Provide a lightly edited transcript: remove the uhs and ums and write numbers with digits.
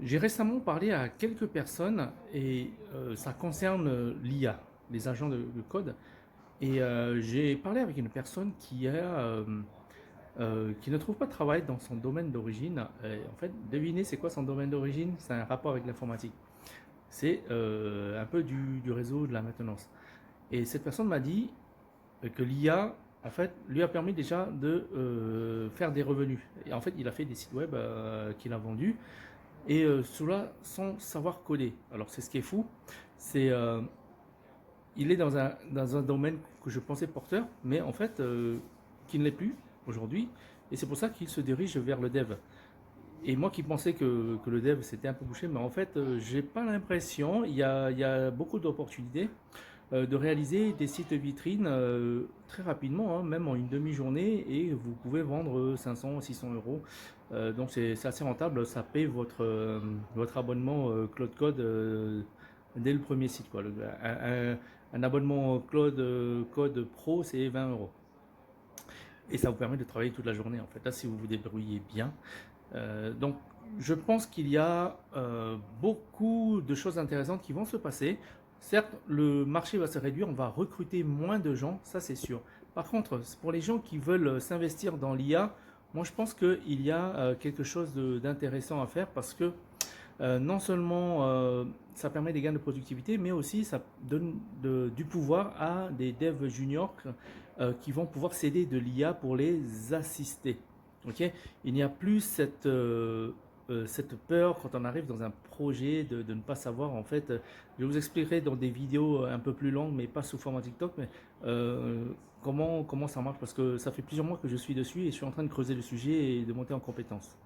J'ai récemment parlé à quelques personnes et ça concerne l'IA, les agents de code. Et j'ai parlé avec une personne qui ne trouve pas de travail dans son domaine d'origine. Et en fait, devinez, c'est quoi son domaine d'origine? C'est un rapport avec l'informatique. C'est un peu du réseau, de la maintenance. Et cette personne m'a dit que l'IA, en fait, lui a permis déjà de faire des revenus. Et en fait, il a fait des sites web qu'il a vendus. Et cela sans savoir coder. Alors c'est ce qui est fou, c'est il est dans un domaine que je pensais porteur, mais en fait qui ne l'est plus aujourd'hui. Et c'est pour ça qu'il se dirige vers le dev. Et moi qui pensais que le dev c'était un peu bouché, mais en fait j'ai pas l'impression, il y a beaucoup d'opportunités de réaliser des sites vitrines très rapidement, hein, même en une demi-journée, et vous pouvez vendre 500, 600 euros. Donc c'est assez rentable, ça paye votre abonnement Cloud Code dès le premier site, quoi. Un abonnement Code Pro, c'est 20 euros. Et ça vous permet de travailler toute la journée, en fait, là, si vous vous débrouillez bien. Donc, je pense qu'il y a beaucoup de choses intéressantes qui vont se passer. Certes, le marché va se réduire, on va recruter moins de gens, ça c'est sûr. Par contre, pour les gens qui veulent s'investir dans l'IA, moi je pense qu'il y a quelque chose d'intéressant à faire parce que non seulement ça permet des gains de productivité, mais aussi ça donne du pouvoir à des devs juniors qui vont pouvoir s'aider de l'IA pour les assister. Ok. Il n'y a plus cette peur quand on arrive dans un projet de ne pas savoir en fait. Je vous expliquerai dans des vidéos un peu plus longues, mais pas sous format TikTok, mais comment ça marche parce que ça fait plusieurs mois que je suis dessus et je suis en train de creuser le sujet et de monter en compétences.